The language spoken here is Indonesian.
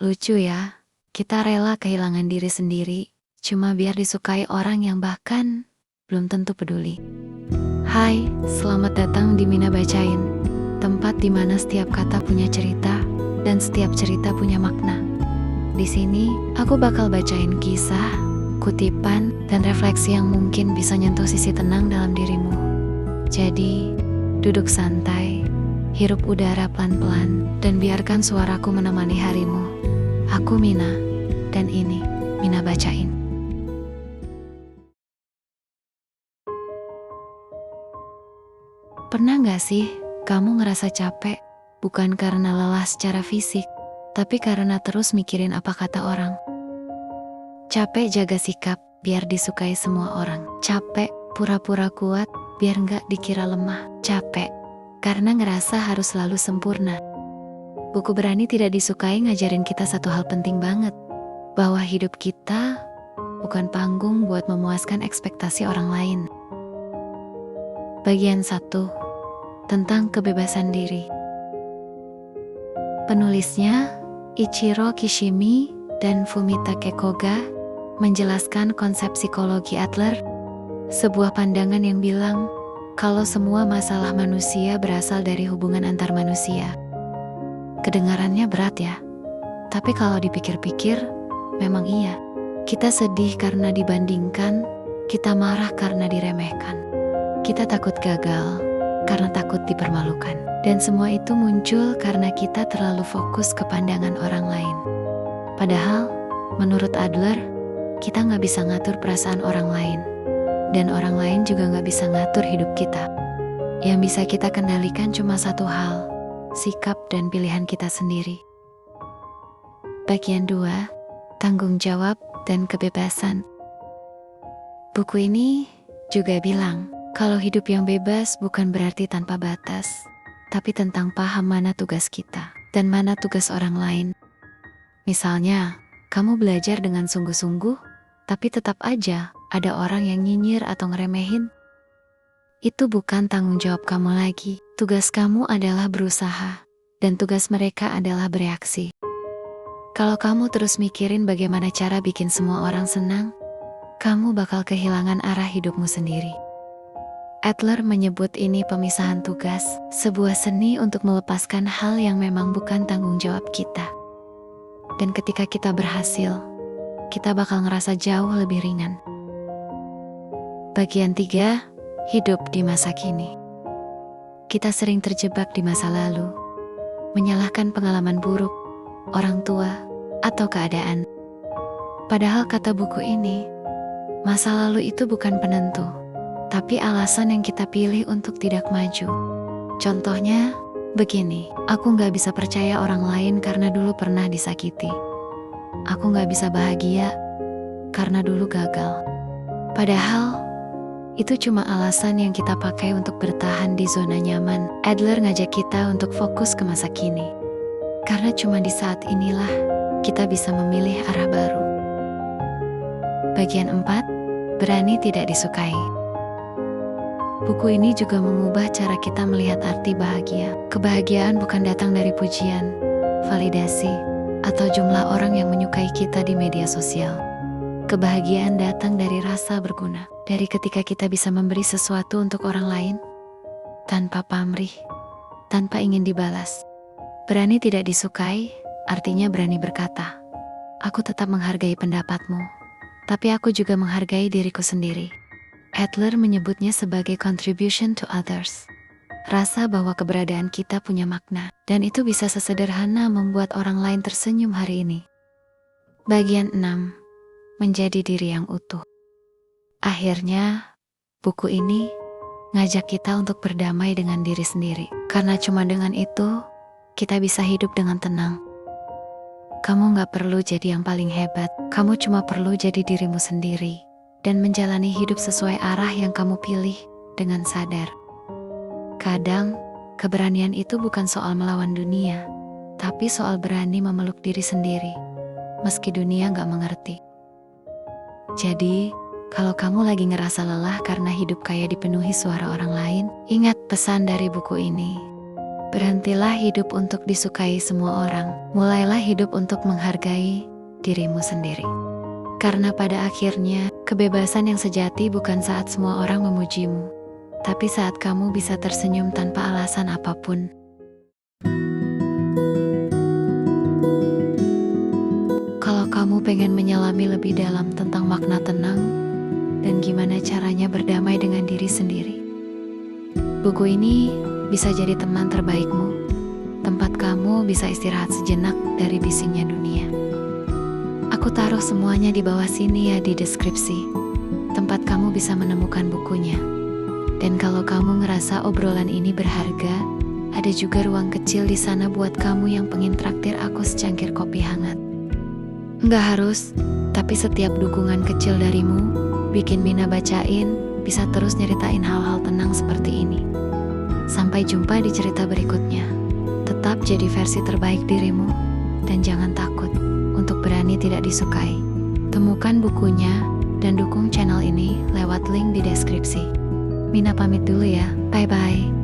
Lucu ya, kita rela kehilangan diri sendiri, cuma biar disukai orang yang bahkan belum tentu peduli. Hai, selamat datang di Mina Bacain, tempat di mana setiap kata punya cerita, dan setiap cerita punya makna. Di sini, aku bakal bacain kisah, kutipan, dan refleksi yang mungkin bisa nyentuh sisi tenang dalam dirimu. Jadi, duduk santai, hirup udara pelan-pelan, dan biarkan suaraku menemani harimu. Aku Mina, dan ini Mina Bacain. Pernah gak sih kamu ngerasa capek, bukan karena lelah secara fisik, tapi karena terus mikirin apa kata orang? Capek jaga sikap, biar disukai semua orang. Capek pura-pura kuat, biar gak dikira lemah. Capek karena ngerasa harus selalu sempurna. Buku Berani Tidak Disukai ngajarin kita satu hal penting banget, bahwa hidup kita bukan panggung buat memuaskan ekspektasi orang lain. Bagian 1, tentang kebebasan diri. Penulisnya Ichiro Kishimi dan Fumitake Koga menjelaskan konsep psikologi Adler, sebuah pandangan yang bilang kalau semua masalah manusia berasal dari hubungan antar manusia. Kedengarannya berat ya, tapi kalau dipikir-pikir, memang iya. Kita sedih karena dibandingkan, kita marah karena diremehkan. Kita takut gagal karena takut dipermalukan. Dan semua itu muncul karena kita terlalu fokus ke pandangan orang lain. Padahal, menurut Adler, kita nggak bisa ngatur perasaan orang lain. Dan orang lain juga nggak bisa ngatur hidup kita. Yang bisa kita kendalikan cuma satu hal, sikap dan pilihan kita sendiri. Bagian 2, tanggung jawab dan kebebasan. Buku ini juga bilang, kalau hidup yang bebas bukan berarti tanpa batas, tapi tentang paham mana tugas kita dan mana tugas orang lain. Misalnya, kamu belajar dengan sungguh-sungguh, tapi tetap aja ada orang yang nyinyir atau ngeremehin. Itu bukan tanggung jawab kamu lagi. Tugas kamu adalah berusaha, dan tugas mereka adalah bereaksi. Kalau kamu terus mikirin bagaimana cara bikin semua orang senang, kamu bakal kehilangan arah hidupmu sendiri. Adler menyebut ini pemisahan tugas, sebuah seni untuk melepaskan hal yang memang bukan tanggung jawab kita. Dan ketika kita berhasil, kita bakal ngerasa jauh lebih ringan. Bagian 3, hidup di masa kini. Kita sering terjebak di masa lalu, menyalahkan pengalaman buruk, orang tua, atau keadaan. Padahal kata buku ini, masa lalu itu bukan penentu, tapi alasan yang kita pilih untuk tidak maju. Contohnya, begini, aku gak bisa percaya orang lain karena dulu pernah disakiti. Aku gak bisa bahagia karena dulu gagal. Padahal, itu cuma alasan yang kita pakai untuk bertahan di zona nyaman. Adler ngajak kita untuk fokus ke masa kini. Karena cuma di saat inilah, kita bisa memilih arah baru. Bagian 4, berani tidak disukai. Buku ini juga mengubah cara kita melihat arti bahagia. Kebahagiaan bukan datang dari pujian, validasi, atau jumlah orang yang menyukai kita di media sosial. Kebahagiaan datang dari rasa berguna, dari ketika kita bisa memberi sesuatu untuk orang lain, tanpa pamrih, tanpa ingin dibalas. Berani tidak disukai, artinya berani berkata, aku tetap menghargai pendapatmu, tapi aku juga menghargai diriku sendiri. Adler menyebutnya sebagai contribution to others. Rasa bahwa keberadaan kita punya makna, dan itu bisa sesederhana membuat orang lain tersenyum hari ini. Bagian 6, menjadi diri yang utuh. Akhirnya, buku ini ngajak kita untuk berdamai dengan diri sendiri. Karena cuma dengan itu, kita bisa hidup dengan tenang. Kamu gak perlu jadi yang paling hebat, kamu cuma perlu jadi dirimu sendiri. Dan menjalani hidup sesuai arah yang kamu pilih dengan sadar. Kadang, keberanian itu bukan soal melawan dunia, tapi soal berani memeluk diri sendiri, meski dunia gak mengerti. Jadi, kalau kamu lagi ngerasa lelah karena hidup kayak dipenuhi suara orang lain, ingat pesan dari buku ini. Berhentilah hidup untuk disukai semua orang. Mulailah hidup untuk menghargai dirimu sendiri. Karena pada akhirnya, kebebasan yang sejati bukan saat semua orang memujimu, tapi saat kamu bisa tersenyum tanpa alasan apapun. Kalau kamu pengen menyelami lebih dalam tentang makna tenang dan gimana caranya berdamai dengan diri sendiri, buku ini bisa jadi teman terbaikmu, tempat kamu bisa istirahat sejenak dari bisingnya dunia. Aku taruh semuanya di bawah sini ya, di deskripsi, tempat kamu bisa menemukan bukunya. Dan kalau kamu ngerasa obrolan ini berharga, ada juga ruang kecil di sana buat kamu yang pengen traktir aku secangkir kopi hangat. Nggak harus, tapi setiap dukungan kecil darimu bikin Mina bacain bisa terus nyeritain hal-hal tenang seperti ini. Sampai jumpa di cerita berikutnya. Tetap jadi versi terbaik dirimu, dan jangan takut untuk berani tidak disukai. Temukan bukunya dan dukung channel ini lewat link di deskripsi. Mina pamit dulu ya, bye-bye.